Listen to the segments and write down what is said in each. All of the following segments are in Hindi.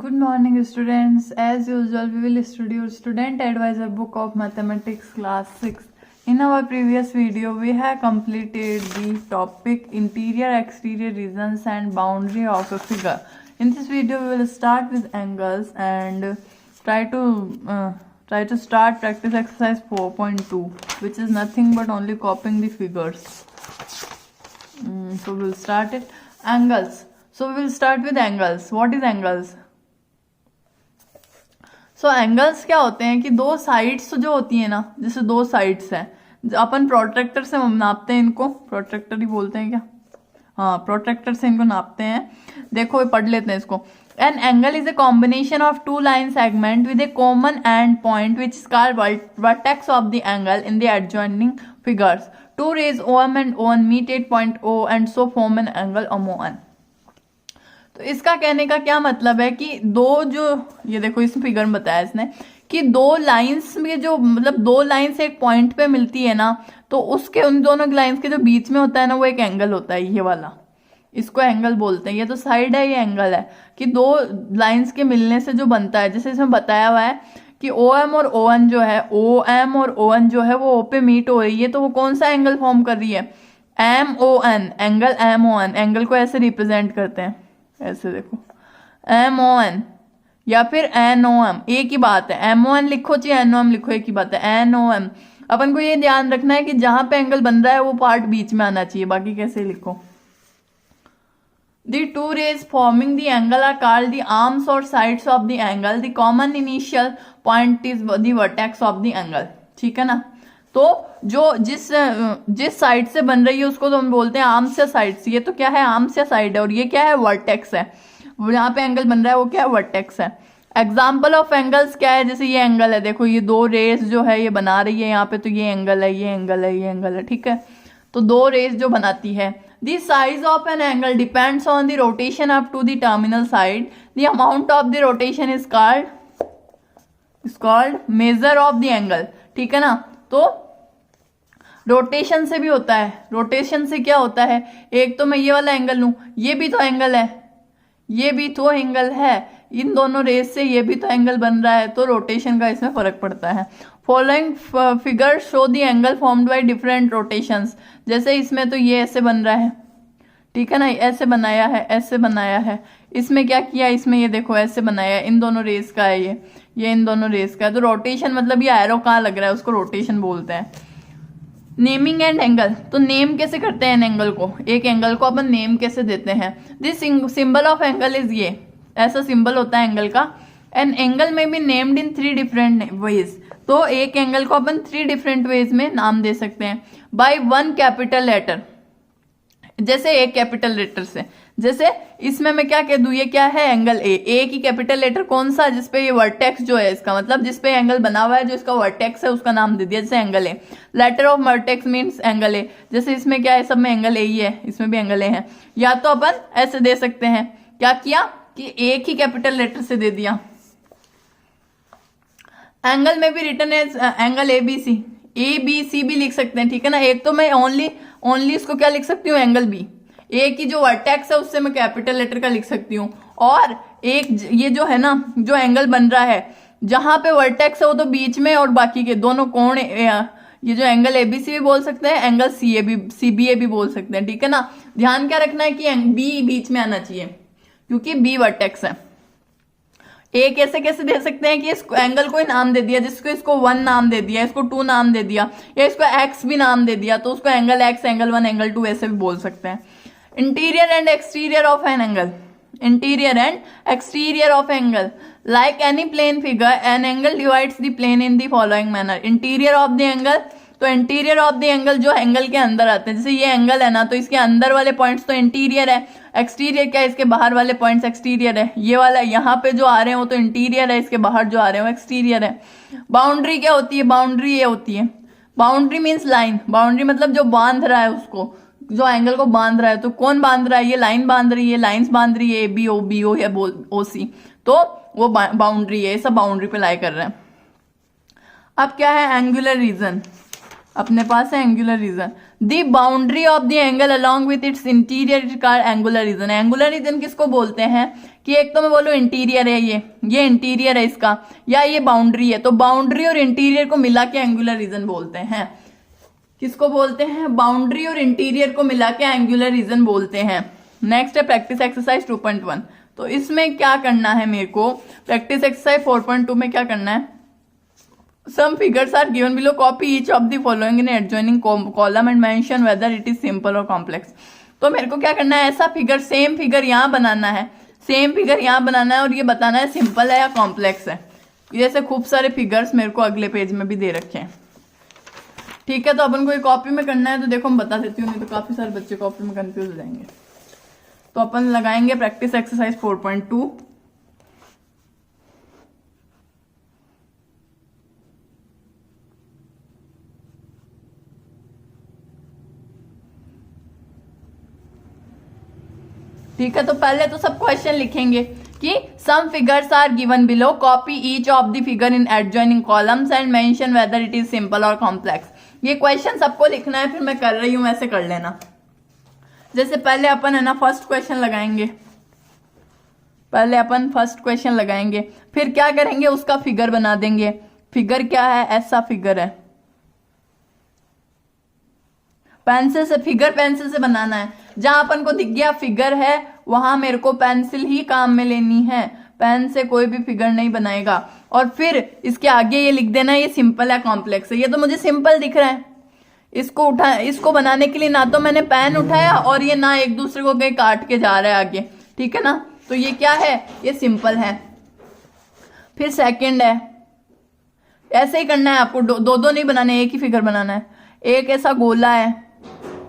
Good morning, students. As usual, we will study your student advisor book of mathematics class 6. In our previous video, we have completed the topic interior, exterior regions and boundary of a figure. In this video, we will start with angles and try to start practice exercise 4.2, which is nothing but only copying the figures. So we will start it. Angles. So we will start with angles. What is angles? So angles क्या होते हैं कि दो साइड्स जो होती है ना, जैसे दो साइड्स हैं, अपन प्रोट्रैक्टर से नापते हैं इनको, प्रोट्रैक्टर ही बोलते हैं क्या, हाँ प्रोट्रैक्टर से इनको नापते हैं. देखो पढ़ लेते हैं इसको. An angle is a combination of two line segment with a common end point which is called vertex of the angle in the adjoining figures. Two rays OM and ON meet at point O and so form an angle OMON. तो इसका कहने का क्या मतलब है कि दो जो, ये देखो इस फिगर में बताया इसने कि दो लाइंस में जो, मतलब दो लाइंस एक पॉइंट पे मिलती है ना, तो उसके उन दोनों लाइंस के जो बीच में होता है ना, वो एक एंगल होता है, ये वाला, इसको एंगल बोलते हैं. ये तो साइड है, ये एंगल है कि दो लाइंस के मिलने से जो बनता है. जैसे इसमें बताया हुआ है कि OM और ON जो है, OM और ON जो है वो O पे मीट हो रही है, तो वो कौन सा एंगल फॉर्म कर रही है, MON, एंगल MON. एंगल को ऐसे रिप्रेजेंट करते हैं, ऐसे देखो MON या फिर NOM, एक ही बात है. MON लिखो चाहे NOM लिखो, एक ही बात है, NOM. अपन को ये ध्यान रखना है कि जहां पे एंगल बन रहा है वो पार्ट बीच में आना चाहिए, बाकी कैसे लिखो. The two rays forming the angle are called the arms or sides of the angle. The common initial point is the vertex of the angle. ठीक है ना. तो जो जिस साइड से बन रही है उसको तो हम बोलते हैं आर्म्स या साइड्स. ये तो क्या है, आर्म्स या साइड है, और ये क्या है, वर्टेक्स है. यहाँ पे एंगल बन रहा है वो क्या है, वर्टेक्स है. एग्जाम्पल ऑफ एंगल्स क्या है, जैसे ये एंगल है, देखो ये दो रेस जो है ये बना रही है यहाँ पे, तो ये एंगल है, ये एंगल है, ये एंगल है. ठीक है, तो दो रेस जो बनाती है. The size of an angle depends on the rotation up to the terminal side. The amount of the rotation is called measure of the angle. ठीक है ना. तो रोटेशन से भी होता है. रोटेशन से क्या होता है, एक तो मैं ये वाला एंगल लूं, ये भी तो एंगल है, ये भी तो एंगल है, इन दोनों रेस से ये भी तो एंगल बन रहा है, तो रोटेशन का इसमें फर्क पड़ता है. Following figure show the angle formed by different rotations. जैसे इसमें तो ये ऐसे बन रहा है, ठीक है ना, ऐसे बनाया है, ऐसे बनाया है. इसमें क्या किया, इसमें ये देखो ऐसे बनाया है, इन दोनों रेस का है ये इन दोनों रेस का है. तो रोटेशन मतलब ये एरो कहाँ लग रहा है उसको रोटेशन बोलते हैं. Naming and angle. तो नेम कैसे करते हैं एंगल को, एक एंगल को अपन नेम कैसे देते हैं. This symbol of angle is, ये ऐसा सिंबल होता है एंगल का. एन एंगल में be named in 3 different ways. तो एक एंगल को अपन 3 डिफरेंट वेज में नाम दे सकते हैं. बाय 1 कैपिटल लेटर, जैसे एक कैपिटल लेटर से. जैसे इसमें मैं क्या कह दूं, ये क्या है, एंगल ए की कैपिटल लेटर कौन सा, जिसपे ये वर्टेक्स जो है इसका, मतलब जिसपे एंगल बना हुआ है, जो इसका वर्टेक्स है उसका नाम दे दिया, जैसे angle A. Letter of vertex means angle A. जैसे इसमें क्या है, सब में एंगल ए ही है, इसमें भी एंगल ए है. या तो अपन ऐसे दे सकते हैं, क्या किया कि एक ही कैपिटल लेटर से दे दिया. एंगल में भी रिटर्न एज एंगल ABC भी लिख सकते हैं. ठीक है ना. एक तो मैं ओनली इसको क्या लिख सकती हूँ, एंगल बी. एक ही जो वर्टेक्स है उससे मैं कैपिटल लेटर का लिख सकती हूँ. और एक ये जो है ना, जो एंगल बन रहा है जहां पे वर्टेक्स है वो तो बीच में, और बाकी के दोनों कोण, ये जो एंगल ABC भी बोल सकते हैं, एंगल CBA भी बोल सकते हैं. ठीक है ना. ध्यान क्या रखना है कि बी बीच में आना चाहिए, क्योंकि बी वर्टेक्स है. एक ऐसे कैसे दे सकते हैं कि इस एंगल को ही नाम दे दिया, जिसको इसको 1 नाम दे दिया, इसको 2 नाम दे दिया, या इसको x भी नाम दे दिया, तो उसको एंगल x, एंगल 1, एंगल 2 ऐसे भी बोल सकते हैं. Interior and exterior of an angle. Interior and exterior of angle. Like any plane figure, an angle divides the plane in the following manner. Interior of the angle, तो इंटीरियर ऑफ द एंगल जो एंगल के अंदर आते हैं, जैसे ये एंगल है ना, तो इसके अंदर वाले पॉइंट्स तो इंटीरियर है. एक्सटीरियर क्या है, इसके बाहर वाले पॉइंट्स एक्सटीरियर है. ये वाला यहाँ पे जो आ रहे हैं वो तो इंटीरियर है, इसके बाहर जो आ रहे हैं वो एक्सटीरियर है. बाउंड्री क्या होती है, बाउंड्री ये होती है, बाउंड्री मीन्स लाइन. बाउंड्री मतलब जो बांध रहा है उसको, जो एंगल को बांध रहा है. तो कौन बांध रहा है, ये लाइन बांध रही है, लाइन्स बांध रही है, AB OB या OC, तो वो बाउंड्री है, सब बाउंड्री पे लाई कर रहे हैं. अब क्या है, एंगुलर रीजन. अपने पास है angular region. The boundary of the angle along with its interior is called angular region. Angular region किसको बोलते हैं कि एक तो मैं बोलूँ इंटीरियर है, ये इंटीरियर है इसका, या ये बाउंड्री है, तो बाउंड्री और इंटीरियर को मिला के एंगुलर रीजन बोलते हैं। किसको बोलते हैं? बाउंड्री और इंटीरियर को मिला के एंगुलर रीजन बोलते हैं। नेक्स्ट है प्रैक्टिस एक्सरसाइज 2.1। तो इसमें क्या करना है मेरे को? प्रैक्टिस एक्सरसाइज 4.2 में क्या करना है? Some figures are given below. Copy each of the following in adjoining column and mention whether it is simple or complex. तो मेरे को क्या करना है? ऐसा फिगर, सेम फिगर यहाँ बनाना है, सेम फिगर यहाँ बनाना है और ये बताना है सिंपल है या कॉम्प्लेक्स है। जैसे खूब सारे फिगर्स मेरे को अगले पेज में भी दे रखे हैं। ठीक है, तो अपन को ये कॉपी में करना है, तो देखो मैं बता देती हूँ, नहीं तो काफी सारे बच्चे कॉपी में कंफ्यूज हो जाएंगे। तो अपन लगाएंगे प्रैक्टिस एक्सरसाइज 4.2। ठीक है, तो पहले तो सब क्वेश्चन लिखेंगे कि some figures are given below, copy each of the figure in adjoining columns and mention whether it is simple और कॉम्प्लेक्स। ये क्वेश्चन सबको लिखना है, फिर मैं कर रही हूं ऐसे कर लेना। जैसे पहले अपन है ना फर्स्ट क्वेश्चन लगाएंगे, पहले अपन फर्स्ट क्वेश्चन लगाएंगे, फिर क्या करेंगे? उसका फिगर बना देंगे। फिगर क्या है? ऐसा फिगर है, पेंसिल से, फिगर पेंसिल से बनाना है। जहां अपन को दिख गया फिगर है वहां मेरे को पेंसिल ही काम में लेनी है, पेन से कोई भी फिगर नहीं बनाएगा। और फिर इसके आगे ये लिख देना ये सिंपल है कॉम्प्लेक्स है। ये तो मुझे सिंपल दिख रहा है, इसको बनाने के लिए ना तो मैंने पेन उठाया और ये ना एक दूसरे को कहीं काट के जा रहा है आगे। ठीक है ना, तो ये क्या है? ये सिंपल है। फिर सेकंड है, ऐसे ही करना है आपको, दो दो नहीं बनाने, एक ही फिगर बनाना है। एक ऐसा गोला है,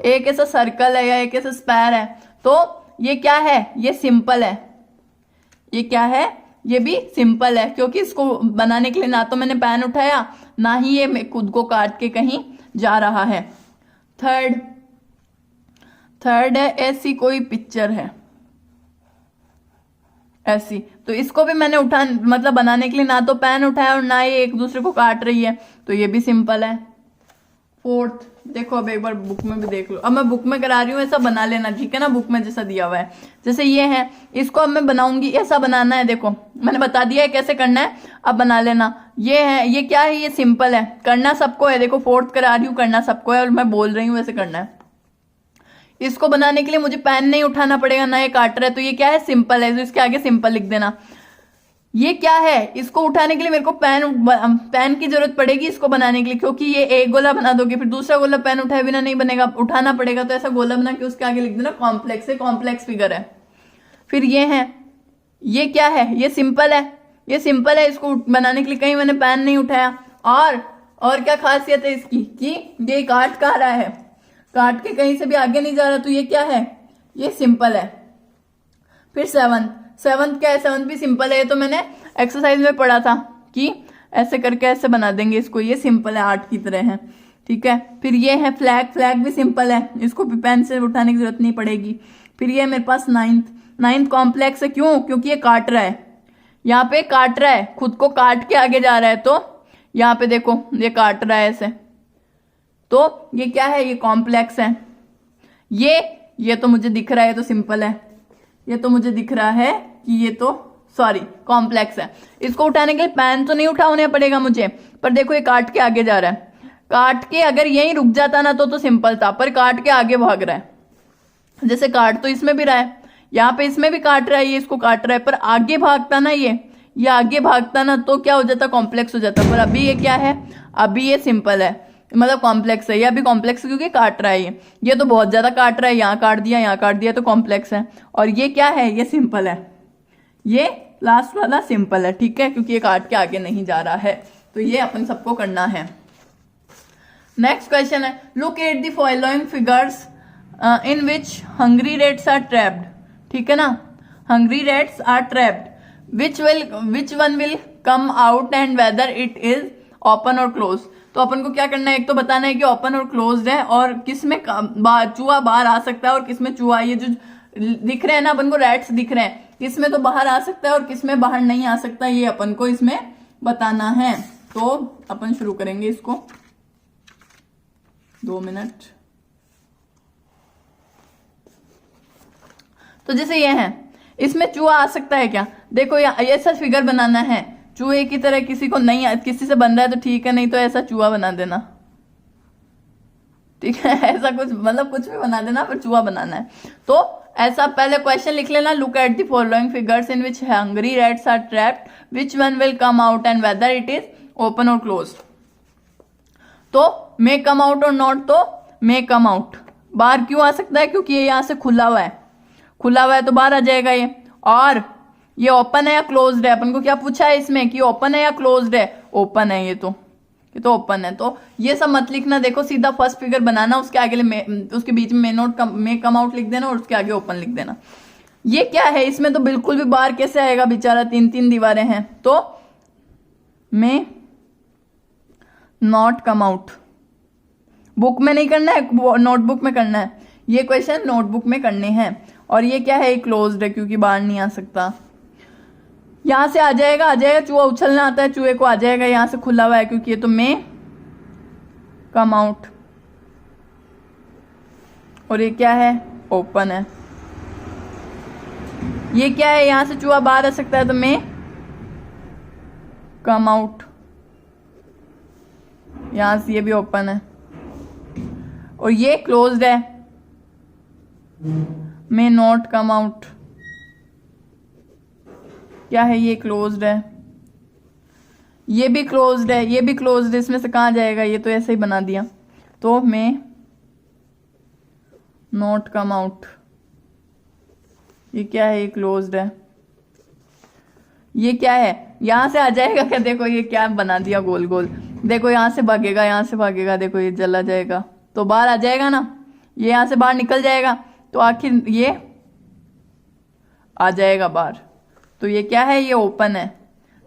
एक ऐसा सर्कल है या एक ऐसा स्क्वायर है, तो ये क्या है? ये सिंपल है। ये क्या है? ये भी सिंपल है, क्योंकि इसको बनाने के लिए ना तो मैंने पेन उठाया, ना ही ये खुद को काट के कहीं जा रहा है। थर्ड है ऐसी कोई पिक्चर है, ऐसी, तो इसको भी मैंने मतलब बनाने के लिए ना तो पेन उठाया और ना ये एक दूसरे को काट रही है, तो ये भी सिंपल है। फोर्थ देखो, अब एक बार बुक में भी देख लो, अब मैं बुक में करा रही हूँ, ऐसा बना लेना। ठीक है ना, बुक में जैसा दिया हुआ है। जैसे ये है, इसको अब मैं बनाऊंगी, ऐसा बनाना है। देखो मैंने बता दिया है कैसे करना है, अब बना लेना। ये है, ये क्या है? ये सिंपल है, करना सबको है। देखो फोर्थ करा रही हूँ, करना सबको है और मैं बोल रही हूँ वैसे करना है। इसको बनाने के लिए मुझे पेन नहीं उठाना पड़ेगा, ना ये काट रहा है, तो ये क्या है? सिंपल है। तो इसके आगे सिंपल लिख देना। ये क्या है? इसको उठाने के लिए मेरे को पेन की जरूरत पड़ेगी इसको बनाने के लिए, क्योंकि ये एक गोला बना दोगे, फिर दूसरा गोला पेन उठाए बिना नहीं बनेगा, उठाना पड़ेगा। तो ऐसा गोला बना के उसके आगे लिख देना कॉम्प्लेक्स है, कॉम्प्लेक्स फिगर है। फिर ये है, ये क्या है? ये सिंपल है, ये सिंपल है। इसको बनाने के लिए कहीं मैंने पेन नहीं उठाया। और क्या खासियत है इसकी कि ये काट कहाँ रहा है, काट के कहीं से भी आगे नहीं जा रहा, तो ये क्या है? ये सिंपल है। फिर सेवंथ क्या है? सेवंथ भी सिंपल है। ये तो मैंने एक्सरसाइज में पढ़ा था कि ऐसे करके ऐसे बना देंगे इसको, ये सिंपल है, 8 की तरह है। ठीक है, फिर ये है फ्लैग भी सिंपल है, इसको भी पेन से उठाने की जरूरत नहीं पड़ेगी। फिर ये मेरे पास नाइन्थ कॉम्प्लेक्स है। क्यों? क्योंकि ये काट रहा है, यहाँ पे काट रहा है, खुद को काट के आगे जा रहा है, तो यहाँ पे देखो ये काट रहा है ऐसे, तो ये क्या है? ये कॉम्प्लेक्स है। ये तो मुझे दिख रहा है, ये तो सिंपल है। ये तो मुझे दिख रहा है कि ये तो कॉम्प्लेक्स है। इसको उठाने के लिए पेन तो नहीं उठाना पड़ेगा मुझे, पर देखो ये काट के आगे जा रहा है। काट के अगर यहीं रुक जाता ना तो सिंपल था, पर काट के आगे भाग रहा है। जैसे काट तो इसमें भी रहा है, यहाँ पे इसमें भी काट रहा है, ये इसको काट रहा है, पर आगे भागता ना, ये आगे भागता ना, तो क्या हो जाता? कॉम्प्लेक्स हो जाता। पर अभी ये क्या है? अभी ये सिंपल है, मतलब कॉम्प्लेक्स है। ये अभी कॉम्प्लेक्स है क्योंकि काट रहा है, ये तो बहुत ज्यादा काट रहा है, यहाँ काट दिया, यहाँ काट दिया, तो कॉम्प्लेक्स है। और ये क्या है? ये सिंपल है, ये लास्ट वाला सिंपल है। ठीक है, क्योंकि ये काट के आगे नहीं जा रहा है। तो ये अपन सबको करना है। नेक्स्ट क्वेश्चन है, look at the following figures in which hungry rats are trapped. ठीक है ना, hungry rats are trapped, which one will come out and whether it is open और क्लोज। तो अपन को क्या करना है? एक तो बताना है कि ओपन और क्लोज्ड है, और किसमें चूहा बाहर आ सकता है और किसमें चूहा, ये जो दिख रहे हैं ना अपन को रैट्स दिख रहे हैं, किसमें तो बाहर आ सकता है और किसमें बाहर नहीं आ सकता, ये अपन को इसमें बताना है। तो अपन शुरू करेंगे इसको, 2 मिनट। तो जैसे ये है, इसमें चूहा आ सकता है क्या? देखो ऐसा फिगर बनाना है चूहे की तरह, किसी को नहीं, किसी से बन रहा है तो ठीक है, नहीं तो ऐसा चूहा बना देना, ठीक है। ऐसा कुछ मतलब कुछ भी बना देना, पर चूहा बनाना है। तो ऐसा पहले क्वेश्चन लिख लेना, look at the following figures in which hungry rats are trapped, which one will come out and whether it is open और क्लोज। तो मे कम आउट और नॉट, तो मे कम आउट। बाहर क्यों आ सकता है? क्योंकि ये यहां से खुला हुआ है, खुला हुआ है तो बाहर आ जाएगा ये। और ये ओपन है या क्लोज्ड है? अपन को क्या पूछा है इसमें कि ओपन है या क्लोज्ड है? ओपन है, ये तो ओपन है। तो ये सब मत लिखना, देखो सीधा फर्स्ट फिगर बनाना, उसके आगे उसके बीच में मे कम आउट लिख देना और उसके आगे ओपन लिख देना। ये क्या है? इसमें तो बिल्कुल भी बाहर कैसे आएगा बेचारा, 3-3 दीवारें हैं। तो may not come out. Book में नहीं करना है, नोटबुक में करना है। ये क्वेश्चन नोटबुक में करने हैं। और ये क्या है? क्लोज्ड है क्योंकि बाहर नहीं आ सकता। यहां से आ जाएगा, चूहा उछलना आता है, चूहे को आ जाएगा, यहां से खुला हुआ है क्योंकि ये तो मे कम आउट। और ये क्या है? ओपन है। ये क्या है? यहां से चूहा बाहर आ सकता है तो मे कम आउट। यहां से ये भी ओपन है और ये क्लोज्ड है, मे नॉट कम आउट। क्या है? ये क्लोज्ड है, ये भी क्लोज्ड है, ये भी क्लोज्ड है। इसमें से कहां जाएगा? ये तो ऐसे ही बना दिया, तो मे नॉट कम आउट। ये क्या है? ये क्लोज्ड है। ये क्या है? यहां से आ जाएगा क्या? देखो ये क्या बना दिया गोल गोल। देखो यहां से भागेगा, यहां से भागेगा, देखो ये चला जाएगा तो बाहर आ जाएगा ना, ये यहां से बाहर निकल जाएगा तो आखिर ये आ जाएगा बाहर। तो ये क्या है? ये ओपन है,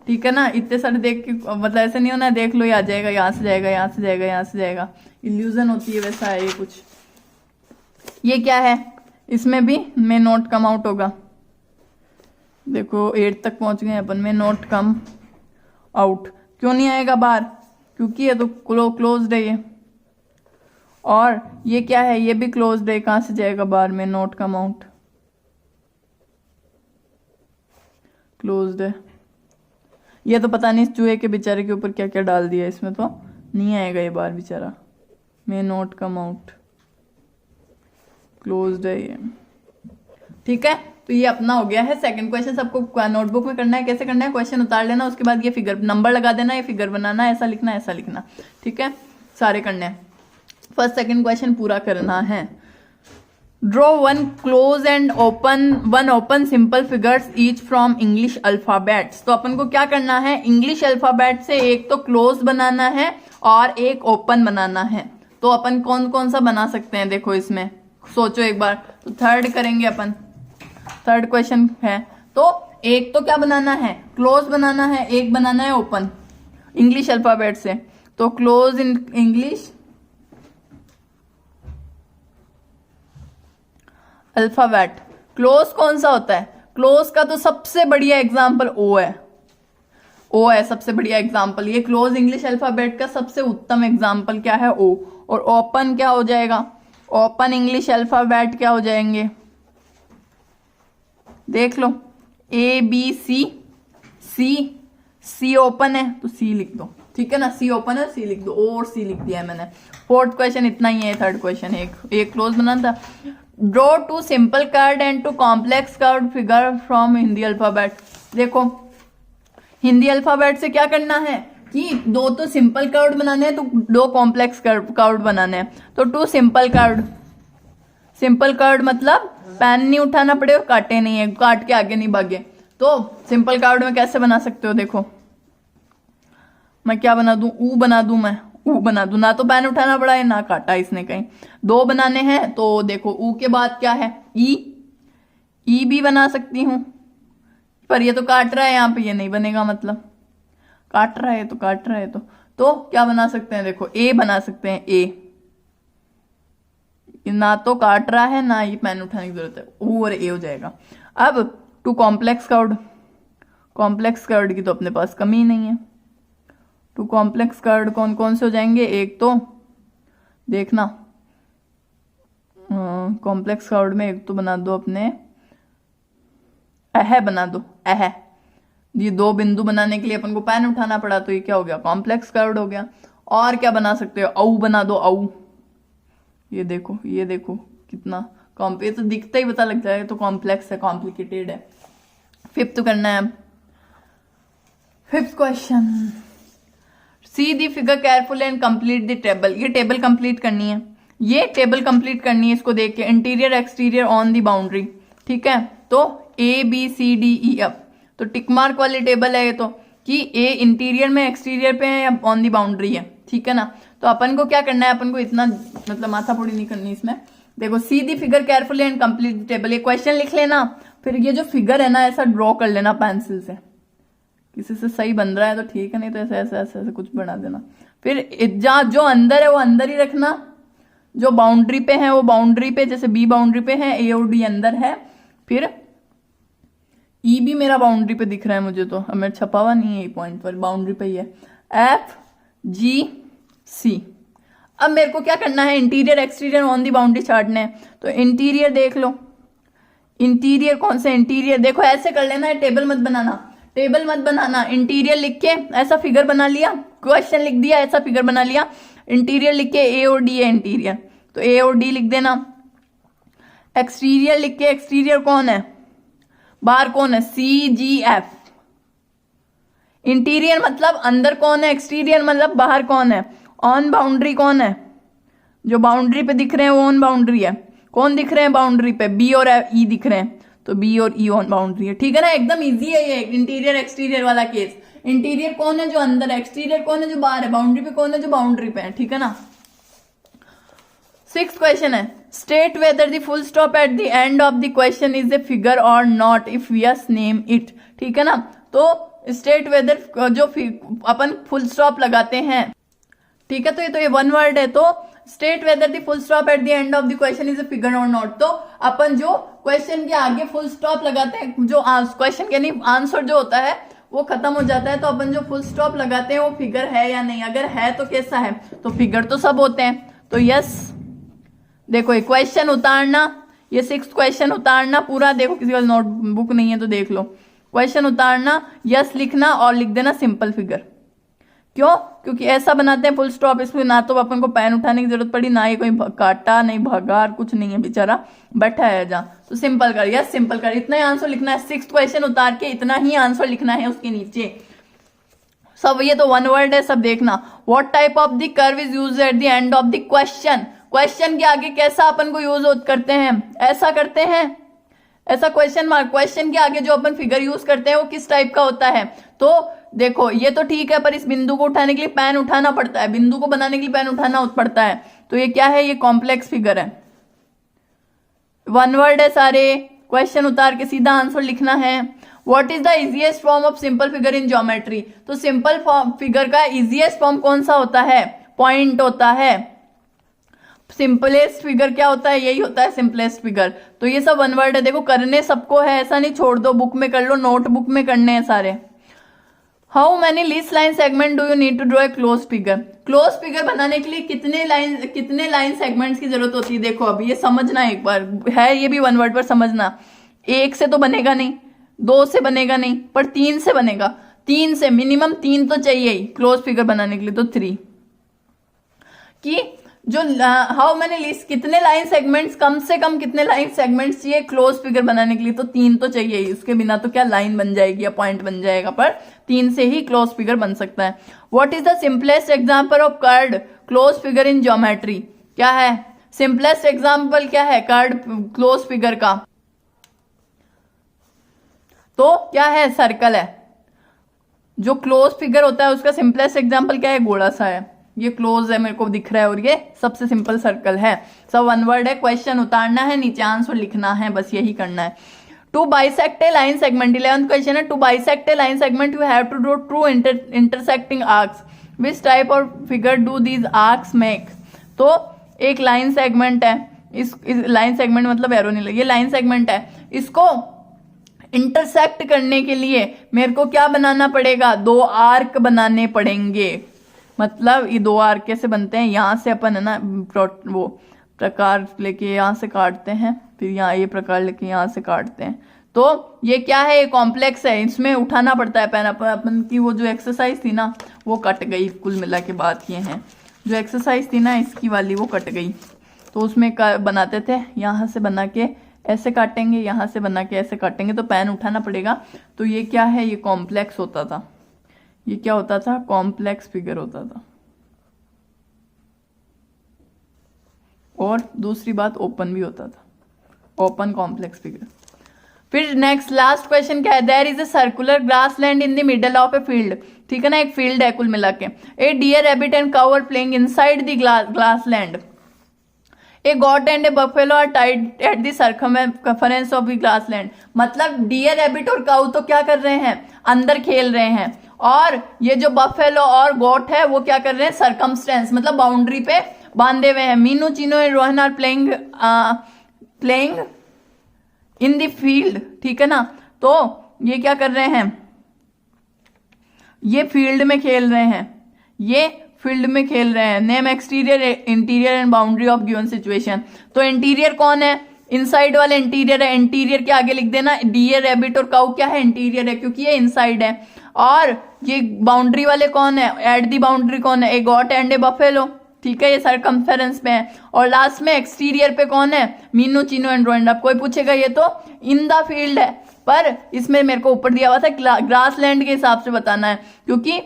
ठीक है ना। इतने सारे देख के मतलब ऐसे नहीं होना है, देख लो ये आ जाएगा, यहां से जाएगा, यहां से जाएगा, यहां से जाएगा, इल्यूजन होती है, वैसा है ये कुछ। ये क्या है? इसमें भी मे नॉट कम आउट होगा। देखो 8 तक पहुंच गए अपन में, नॉट कम आउट। क्यों नहीं आएगा बाहर? क्योंकि ये तो क्लोज्ड है ये। और ये क्या है? ये भी क्लोज्ड है, कहां से जाएगा बाहर में? नॉट कम आउट, क्लोज्ड है। ये तो पता नहीं इस चूहे के बेचारे के ऊपर क्या क्या डाल दिया, इसमें तो नहीं आएगा ये बाहर बेचारा। May not come out, closed है ये, ठीक है। तो ये अपना हो गया है सेकंड क्वेश्चन। सबको नोटबुक में करना है। कैसे करना है? क्वेश्चन उतार लेना, उसके बाद ये फिगर नंबर लगा देना, ये फिगर बनाना, ऐसा लिखना, ऐसा लिखना, ठीक है। सारे करने हैं। फर्स्ट सेकंड क्वेश्चन पूरा करना है। Draw one clause and one open simple figures each from English alphabets. तो अपन को क्या करना है? इंग्लिश अल्फाबेट से एक तो क्लोज बनाना है और एक ओपन बनाना है। तो अपन कौन कौन सा बना सकते हैं? देखो इसमें सोचो एक बार। तो थर्ड करेंगे अपन, थर्ड क्वेश्चन है। तो एक तो क्या बनाना है? क्लोज बनाना है, एक बनाना है ओपन इंग्लिश अल्फाबेट से। तो close in English alphabet. Close कौन सा होता है? क्लोज का तो सबसे बढ़िया एग्जाम्पल ओ है। ओ है सबसे बढ़िया एग्जाम्पल। ये क्लोज इंग्लिश अल्फाबेट का सबसे उत्तम एग्जाम्पल क्या है? ओ। और ओपन क्या हो जाएगा? ओपन इंग्लिश अल्फाबेट क्या हो जाएंगे? देख लो, ए बी सी। सी ओपन है तो सी लिख दो, ठीक है ना। सी ओपन है, सी लिख दो। ओ और सी लिख दिया है मैंने। फोर्थ क्वेश्चन इतना ही है। थर्ड क्वेश्चन एक क्लोज बनाना था। Draw two simple card and two complex card figure from Hindi alphabet. देखो हिंदी अल्फाबेट से क्या करना है कि दो तो सिंपल कार्ड बनाने हैं तो दो कॉम्प्लेक्स कार्ड बनाने हैं। तो two simple card. Simple card मतलब पेन नहीं उठाना पड़े और काटे नहीं है, काट के आगे नहीं भागे। तो सिंपल कार्ड में कैसे बना सकते हो? देखो मैं क्या बना दूं? ऊ बना दूं, मैं ऊ बना दूं। ना तो पेन उठाना पड़ा है ना काटा इसने कहीं। दो बनाने हैं तो देखो ऊ के बाद क्या है? ई भी बना सकती हूं, पर ये तो काट रहा है यहाँ पे, ये नहीं बनेगा। मतलब काट रहा है तो काट रहा है तो क्या बना सकते हैं? देखो ए बना सकते हैं। ए ना तो काट रहा है ना ये पेन उठाने की जरूरत है, ऊ और ए हो जाएगा। अब two complex card. Complex card की तो अपने पास कमी ही नहीं है। टू कॉम्प्लेक्स कार्ड कौन कौन से हो जाएंगे? एक तो देखना, कॉम्प्लेक्स कार्ड में एक तो बना दो अपने अह बना दो, अह। ये दो बिंदु बनाने के लिए अपन को पेन उठाना पड़ा, तो ये क्या हो गया, कॉम्प्लेक्स कर्व्ड हो गया। और क्या बना सकते हो, औ बना दो, औ। ये देखो कितना ये तो दिखता ही पता लग जाएगा, तो कॉम्प्लेक्स है, कॉम्प्लिकेटेड है। फिफ्थ करना है, fifth question, see the figure carefully and complete the table. ये टेबल कंप्लीट करनी है, ये टेबल कंप्लीट करनी है इसको देख के। Interior exterior on the boundary, ठीक है। तो A B C D E F, तो टिक मार्क वाली टेबल है ये, तो कि ए इंटीरियर में एक्सटीरियर पे है या ऑन दी बाउंड्री है, ठीक है ना। तो अपन को क्या करना है, अपन को इतना मतलब माथापोड़ी नहीं करनी इसमें। देखो, see the figure carefully and complete the table, ये क्वेश्चन लिख लेना, फिर ये जो फिगर है ना ऐसा ड्रॉ कर लेना पेंसिल से। किसी से सही बन रहा है तो ठीक है, नहीं तो ऐसे ऐसे ऐसे ऐसे कुछ बना देना। फिर जहाँ जो अंदर है वो अंदर ही रखना, जो बाउंड्री पे है वो बाउंड्री पे, जैसे बी बाउंड्री पे है, ए और डी अंदर है। फिर ई भी मेरा बाउंड्री पे दिख रहा है मुझे, तो मेरा छपा हुआ नहीं है ये पॉइंट पर, बाउंड्री पे ही है। F G C. अब मेरे को क्या करना है, interior exterior on the boundary छाटने हैं। तो इंटीरियर देख लो, इंटीरियर कौन से, इंटीरियर देखो ऐसे कर लेना है, टेबल मत बनाना, टेबल मत बनाना। इंटीरियर लिख के ऐसा फिगर बना लिया, क्वेश्चन लिख दिया, ऐसा फिगर बना लिया। इंटीरियर लिख के ए और डी है इंटीरियर, तो ए और डी लिख देना। एक्सटीरियर लिख के, एक्सटीरियर कौन है, बाहर कौन है, सी जी एफ। इंटीरियर मतलब अंदर कौन है, एक्सटीरियर मतलब बाहर कौन है। ऑन बाउंड्री कौन है, जो बाउंड्री पे दिख रहे हैं वो ऑन बाउंड्री है। कौन दिख रहे हैं बाउंड्री पे, बी और ई दिख रहे हैं, तो बी और ई ऑन बाउंड्री है, ठीक है ना। एकदम इजी है ये इंटीरियर एक्सटीरियर वाला केस। इंटीरियर कौन है, जो अंदर है, एक्सटीरियर कौन है, जो बाहर है, बाउंड्री पे कौन है, जो बाउंड्री पे है, ठीक है ना। सिक्स्थ क्वेश्चन है, state whether the full stop at the end of the question is a figure और not, if yes name it, ठीक है ना। तो स्टेट वेदर जो अपन फुल स्टॉप लगाते हैं, ठीक है, तो ये वन वर्ड है। तो state whether the full stop at the end of the question is a figure और नॉट, तो अपन जो क्वेश्चन के आगे फुल स्टॉप लगाते हैं, जो क्वेश्चन यानी आंसर जो होता है वो खत्म हो जाता है, तो अपन जो फुल स्टॉप लगाते हैं वो फिगर है या नहीं, अगर है तो कैसा है, तो फिगर तो सब होते हैं, तो यस। देखो ये क्वेश्चन उतारना, ये सिक्स्थ क्वेश्चन उतारना पूरा, देखो किसी का नोटबुक नहीं है तो देख लो। क्वेश्चन उतारना, यस लिखना और लिख देना सिंपल फिगर। क्यों, क्योंकि ऐसा बनाते हैं फुल स्टॉप, इसमें ना तो अपन को पेन उठाने की जरूरत पड़ी, ना ही कोई काटा, नहीं भगार, कुछ नहीं है, बेचारा बैठा है जहाँ। तो सिंपल कर, यस सिंपल कर, इतना ही आंसर लिखना है। सिक्स्थ क्वेश्चन उतार के इतना ही आंसर लिखना है उसके नीचे सब। ये तो वन वर्ड है, सब देखना। What type of the curve is used eight the end of the question, question के आगे कैसा अपन को यूज करते हैं, ऐसा करते हैं, ऐसा क्वेश्चन मार्क। क्वेश्चन के आगे जो अपन फिगर यूज करते हैं वो किस टाइप का होता है, तो देखो ये तो ठीक है, पर इस बिंदु को उठाने के लिए पेन उठाना पड़ता है, बिंदु को बनाने के लिए पेन उठाना पड़ता है, तो ये क्या है, ये कॉम्प्लेक्स फिगर है। वन वर्ड है सारे, क्वेश्चन उतार के सीधा आंसर लिखना है। What is the easiest form of simple figure in geometry, तो सिंपल फिगर का इजीएस्ट फॉर्म कौन सा होता है, पॉइंट होता है। सिंपलेस्ट फिगर क्या होता है, यही होता है सिंपलेस्ट फिगर। तो ये सब वन वर्ड है, देखो करने सबको है, ऐसा नहीं छोड़ दो, बुक में कर लो, नोटबुक में करने हैं सारे। How many least line segment do you need to draw a close figure, close figure बनाने के लिए कितने लाइन सेगमेंट्स की जरूरत होती है। देखो अब ये समझना एक बार है, ये भी वन वर्ड पर समझना। एक से तो बनेगा नहीं, दो से बनेगा नहीं, पर तीन से बनेगा, तीन से मिनिमम तीन तो चाहिए ही क्लोज फिगर बनाने के लिए, तो 3 कि जो हाउ मैंने लिस्ट कितने लाइन सेगमेंट्स, कम से कम कितने लाइन सेगमेंट्स चाहिए क्लोज फिगर बनाने के लिए, तो 3 तो चाहिए ही, इसके बिना तो क्या लाइन बन जाएगी या पॉइंट बन जाएगा, पर 3 से ही क्लोज फिगर बन सकता है। What is the simplest example of curved close figure in geometry, क्या है सिंपलेस्ट एग्जांपल, क्या है कर्व्ड क्लोज फिगर का, तो क्या है, सर्कल है। जो क्लोज फिगर होता है उसका सिंपलेस्ट एग्जांपल क्या है, गोला सा है, ये क्लोज है मेरे को दिख रहा है, और ये सबसे सिंपल सर्कल है। सब वन वर्ड है, क्वेश्चन उतारना है, नीचे आंसर लिखना है, बस यही करना है। To bisect a line segment, 11th question है, to bisect a line segment you have to draw true intersecting arcs, which type of figure do these arcs make. तो एक लाइन सेगमेंट है, इस लाइन सेगमेंट मतलब एरो नहीं लगी, ये लाइन सेगमेंट है, इसको इंटरसेक्ट करने के लिए मेरे को क्या बनाना पड़ेगा, 2 आर्क बनाने पड़ेंगे। मतलब ये 2 आर्क कैसे बनते हैं, यहां से अपन है ना वो प्रकार लेके यहां से काटते हैं, फिर यहाँ ये प्रकार लेके यहां से काटते हैं, तो ये क्या है, ये कॉम्प्लेक्स है, इसमें उठाना पड़ता है पेन। अपन की वो जो एक्सरसाइज थी ना वो कट गई, कुल मिला के बात ये है, जो एक्सरसाइज थी ना इसकी वाली वो कट गई। तो उसमें बनाते थे यहाँ से बना के ऐसे काटेंगे, यहाँ से बना के ऐसे काटेंगे, तो पेन उठाना पड़ेगा। तो ये क्या है, ये कॉम्प्लेक्स होता था। ये क्या होता था, कॉम्प्लेक्स फिगर होता था। और दूसरी बात ओपन भी होता था, ओपन कॉम्प्लेक्स फिगर। फिर नेक्स्ट लास्ट क्वेश्चन क्या है, there is a circular grass land in the middle of a field. ठीक है ना, एक फील्ड है कुल मिला के। A deer, rabbit and cow are playing inside the grass land. A goat and a buffalo are tied at the circumference of the grass land. मतलब डियर, रैबिट और काऊ तो क्या कर रहे हैं, अंदर खेल रहे हैं, और ये जो बफेलो और गॉट है वो क्या कर रहे हैं, सर्कमस्टेंस मतलब बाउंड्री पे बांधे हुए हैं। Meenu, Chino and Rohan are playing in the field. ठीक है ना, तो ये क्या कर रहे हैं, ये फील्ड में खेल रहे हैं, ये फील्ड में खेल रहे हैं। Name exterior, interior and boundary of given situation. तो इंटीरियर कौन है, इनसाइड वाले इंटीरियर है। इंटीरियर के आगे लिख देना डियर, रैबिट और काऊ क्या है, इंटीरियर है, क्योंकि ये इनसाइड है। और ये बाउंड्री वाले कौन है, एट दी बाउंड्री कौन है, ए गॉट एंड ए बफेलो। ठीक है, ये सर्कमफेरेंस पे है। और लास्ट में एक्सटीरियर पे कौन है, मीनू, चीनो एंड रोहन। अब कोई पूछेगा ये तो इन द फील्ड है, पर इसमें मेरे को ऊपर दिया हुआ था ग्रास लैंड के हिसाब से बताना है, क्योंकि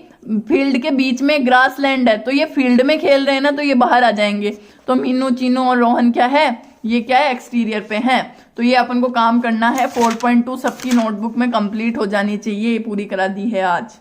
फील्ड के बीच में ग्रास लैंड है, तो ये फील्ड में खेल रहे हैं ना, तो ये बाहर आ जाएंगे। तो मीनू, चीनो और रोहन क्या है, ये क्या है, एक्सटीरियर पे है। तो ये अपन को काम करना है 4.2 सबकी नोटबुक में कंप्लीट हो जानी चाहिए। ये पूरी करा दी है आज।